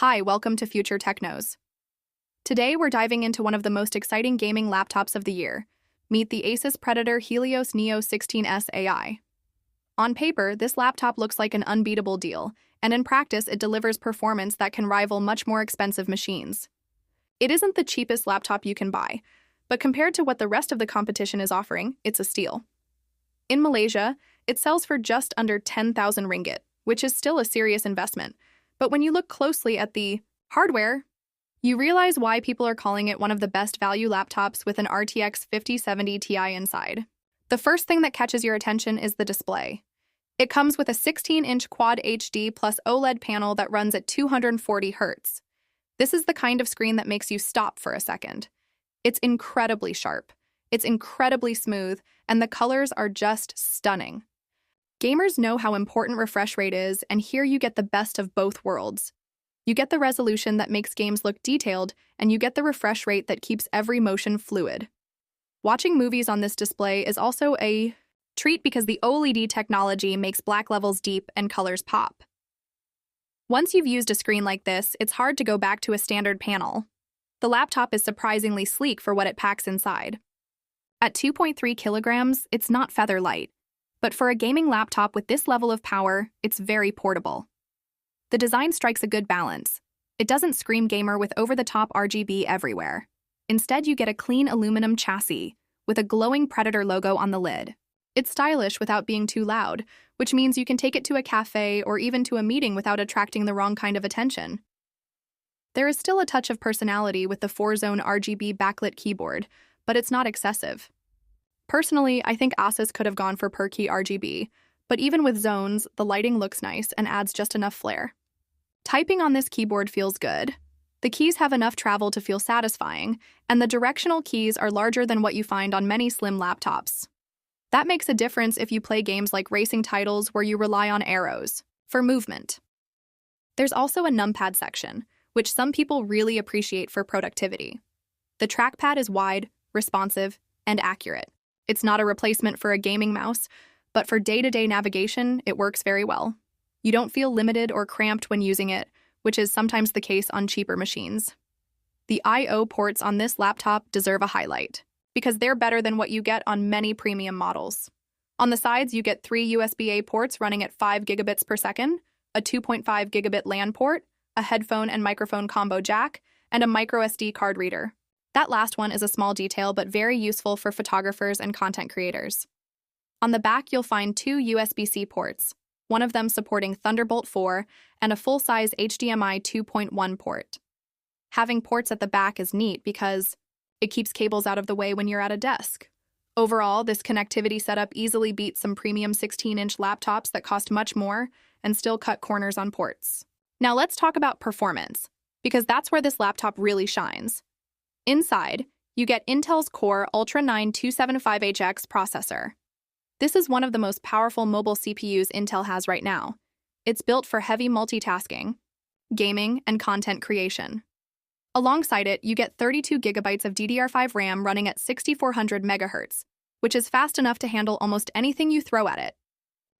Hi, welcome to Future Technos. Today we're diving into one of the most exciting gaming laptops of the year. Meet the Acer Predator Helios Neo 16S AI. On paper, this laptop looks like an unbeatable deal, and in practice it delivers performance that can rival much more expensive machines. It isn't the cheapest laptop you can buy, but compared to what the rest of the competition is offering, it's a steal. In Malaysia, it sells for just under 10,000 ringgit, which is still a serious investment. But when you look closely at the hardware, you realize why people are calling it one of the best value laptops with an RTX 5070 Ti inside. The first thing that catches your attention is the display. It comes with a 16-inch Quad HD plus OLED panel that runs at 240 Hz. This is the kind of screen that makes you stop for a second. It's incredibly sharp, it's incredibly smooth, and the colors are just stunning. Gamers know how important refresh rate is, and here you get the best of both worlds. You get the resolution that makes games look detailed, and you get the refresh rate that keeps every motion fluid. Watching movies on this display is also a treat because the OLED technology makes black levels deep and colors pop. Once you've used a screen like this, it's hard to go back to a standard panel. The laptop is surprisingly sleek for what it packs inside. At 2.3 kilograms, it's not feather light. But for a gaming laptop with this level of power, it's very portable. The design strikes a good balance. It doesn't scream gamer with over-the-top RGB everywhere. Instead, you get a clean aluminum chassis with a glowing Predator logo on the lid. It's stylish without being too loud, which means you can take it to a cafe or even to a meeting without attracting the wrong kind of attention. There is still a touch of personality with the 4-zone RGB backlit keyboard, but it's not excessive. Personally, I think Asus could have gone for per-key RGB, but even with zones, the lighting looks nice and adds just enough flair. Typing on this keyboard feels good. The keys have enough travel to feel satisfying, and the directional keys are larger than what you find on many slim laptops. That makes a difference if you play games like racing titles where you rely on arrows for movement. There's also a numpad section, which some people really appreciate for productivity. The trackpad is wide, responsive, and accurate. It's not a replacement for a gaming mouse, but for day-to-day navigation, it works very well. You don't feel limited or cramped when using it, which is sometimes the case on cheaper machines. The I/O ports on this laptop deserve a highlight, because they're better than what you get on many premium models. On the sides, you get 3 USB-A ports running at 5 gigabits per second, a 2.5 gigabit LAN port, a headphone and microphone combo jack, and a microSD card reader. That last one is a small detail, but very useful for photographers and content creators. On the back, you'll find 2 USB-C ports, one of them supporting Thunderbolt 4 and a full-size HDMI 2.1 port. Having ports at the back is neat because it keeps cables out of the way when you're at a desk. Overall, this connectivity setup easily beats some premium 16-inch laptops that cost much more and still cut corners on ports. Now let's talk about performance, because that's where this laptop really shines. Inside, you get Intel's Core Ultra 9 275HX processor. This is one of the most powerful mobile CPUs Intel has right now. It's built for heavy multitasking, gaming, and content creation. Alongside it, you get 32 gigabytes of DDR5 RAM running at 6400 MHz, which is fast enough to handle almost anything you throw at it.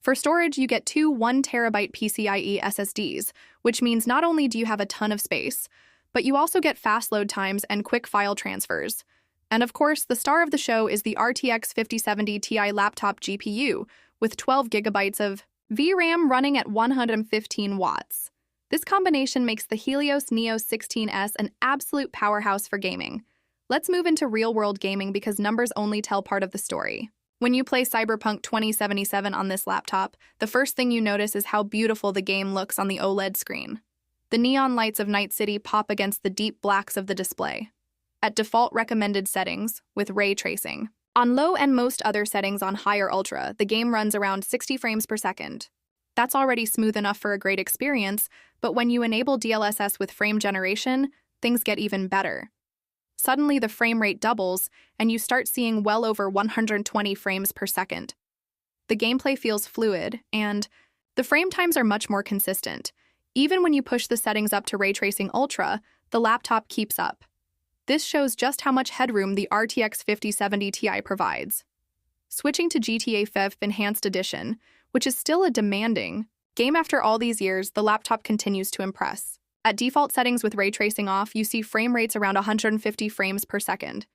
For storage, you get 2 1TB PCIe SSDs, which means not only do you have a ton of space, but you also get fast load times and quick file transfers. And of course, the star of the show is the RTX 5070 Ti laptop GPU, with 12 gigabytes of VRAM running at 115 watts. This combination makes the Helios Neo 16S an absolute powerhouse for gaming. Let's move into real-world gaming because numbers only tell part of the story. When you play Cyberpunk 2077 on this laptop, the first thing you notice is how beautiful the game looks on the OLED screen. The neon lights of Night City pop against the deep blacks of the display. At default recommended settings, with ray tracing. On low and most other settings on high or ultra, the game runs around 60 frames per second. That's already smooth enough for a great experience, but when you enable DLSS with frame generation, things get even better. Suddenly the frame rate doubles, and you start seeing well over 120 frames per second. The gameplay feels fluid, and the frame times are much more consistent. Even when you push the settings up to Ray Tracing Ultra, the laptop keeps up. This shows just how much headroom the RTX 5070 Ti provides. Switching to GTA 5 Enhanced Edition, which is still a demanding game after all these years, the laptop continues to impress. At default settings with ray tracing off, you see frame rates around 150 frames per second.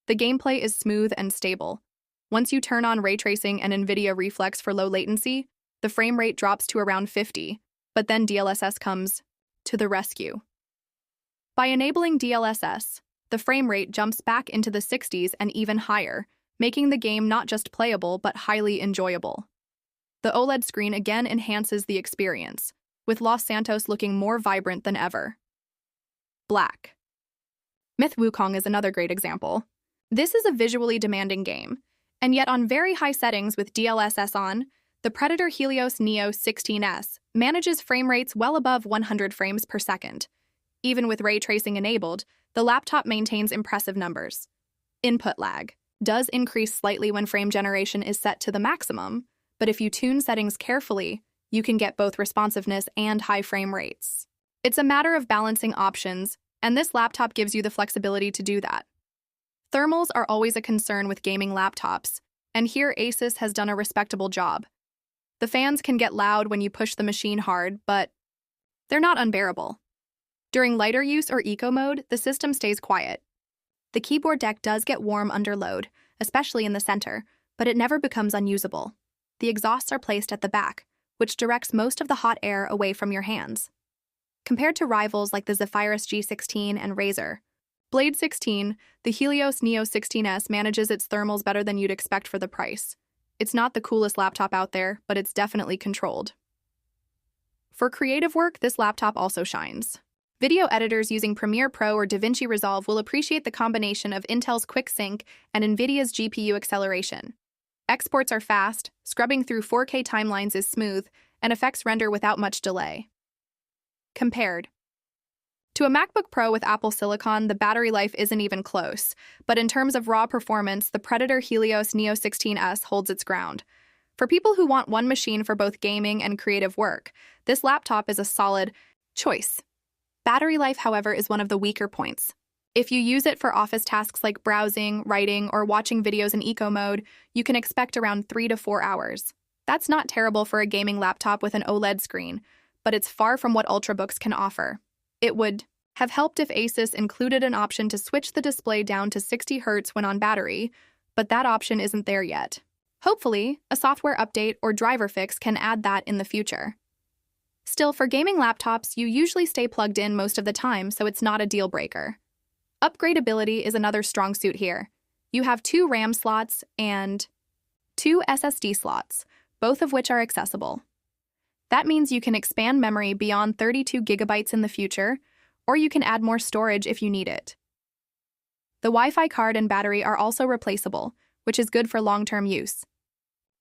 The gameplay is smooth and stable. Once you turn on ray tracing and NVIDIA Reflex for low latency, the frame rate drops to around 50, but then DLSS comes to the rescue. By enabling DLSS, the frame rate jumps back into the 60s and even higher, making the game not just playable but highly enjoyable. The OLED screen again enhances the experience, with Los Santos looking more vibrant than ever. Black. Myth Wukong is another great example. This is a visually demanding game, and yet on very high settings with DLSS on, the Predator Helios Neo 16S manages frame rates well above 100 frames per second. Even with ray tracing enabled, the laptop maintains impressive numbers. Input lag does increase slightly when frame generation is set to the maximum, but if you tune settings carefully, you can get both responsiveness and high frame rates. It's a matter of balancing options, and this laptop gives you the flexibility to do that. Thermals are always a concern with gaming laptops, and here Asus has done a respectable job. The fans can get loud when you push the machine hard, but they're not unbearable. During lighter use or eco mode, the system stays quiet. The keyboard deck does get warm under load, especially in the center, but it never becomes unusable. The exhausts are placed at the back, which directs most of the hot air away from your hands. Compared to rivals like the Zephyrus G16 and Razer Blade 16, the Helios Neo 16S manages its thermals better than you'd expect for the price. It's not the coolest laptop out there, but it's definitely controlled. For creative work, this laptop also shines. Video editors using Premiere Pro or DaVinci Resolve will appreciate the combination of Intel's QuickSync and NVIDIA's GPU acceleration. Exports are fast, scrubbing through 4K timelines is smooth, and effects render without much delay. Compared to a MacBook Pro with Apple Silicon, the battery life isn't even close, but in terms of raw performance, the Predator Helios Neo 16S holds its ground. For people who want one machine for both gaming and creative work, this laptop is a solid choice. Battery life, however, is one of the weaker points. If you use it for office tasks like browsing, writing, or watching videos in eco mode, you can expect around 3 to 4 hours. That's not terrible for a gaming laptop with an OLED screen, but it's far from what Ultrabooks can offer. It would have helped if Asus included an option to switch the display down to 60 Hz when on battery, but that option isn't there yet. Hopefully, a software update or driver fix can add that in the future. Still, for gaming laptops, you usually stay plugged in most of the time, so it's not a deal breaker. Upgradability is another strong suit here. You have 2 RAM slots and 2 SSD slots, both of which are accessible. That means you can expand memory beyond 32 gigabytes in the future, or you can add more storage if you need it. The Wi-Fi card and battery are also replaceable, which is good for long-term use.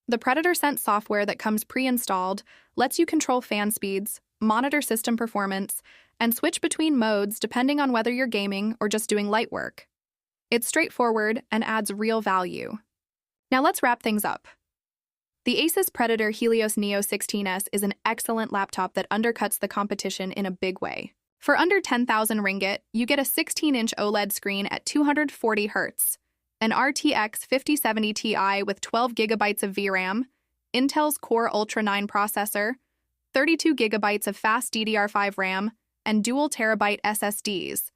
The Predator Sense software that comes pre-installed lets you control fan speeds, monitor system performance, and switch between modes depending on whether you're gaming or just doing light work. It's straightforward and adds real value. Now let's wrap things up. The Asus Predator Helios Neo 16S is an excellent laptop that undercuts the competition in a big way. For under 10,000 ringgit, you get a 16-inch OLED screen at 240 Hz, an RTX 5070 Ti with 12 GB of VRAM, Intel's Core Ultra 9 processor, 32 GB of fast DDR5 RAM, and dual terabyte SSDs.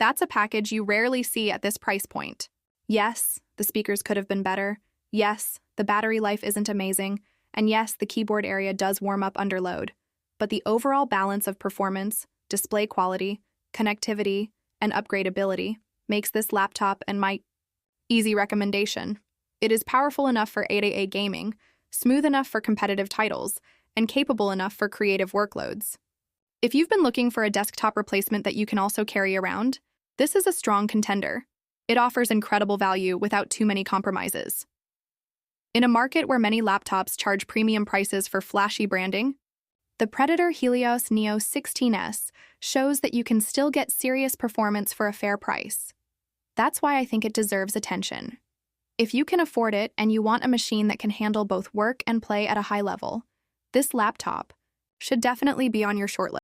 That's a package you rarely see at this price point. Yes, the speakers could have been better. Yes, the battery life isn't amazing. And yes, the keyboard area does warm up under load. But the overall balance of performance, display quality, connectivity, and upgradability makes this laptop and my easy recommendation. It is powerful enough for AAA gaming, smooth enough for competitive titles, and capable enough for creative workloads. If you've been looking for a desktop replacement that you can also carry around, this is a strong contender. It offers incredible value without too many compromises. In a market where many laptops charge premium prices for flashy branding, the Predator Helios Neo 16S shows that you can still get serious performance for a fair price. That's why I think it deserves attention. If you can afford it and you want a machine that can handle both work and play at a high level, this laptop should definitely be on your shortlist.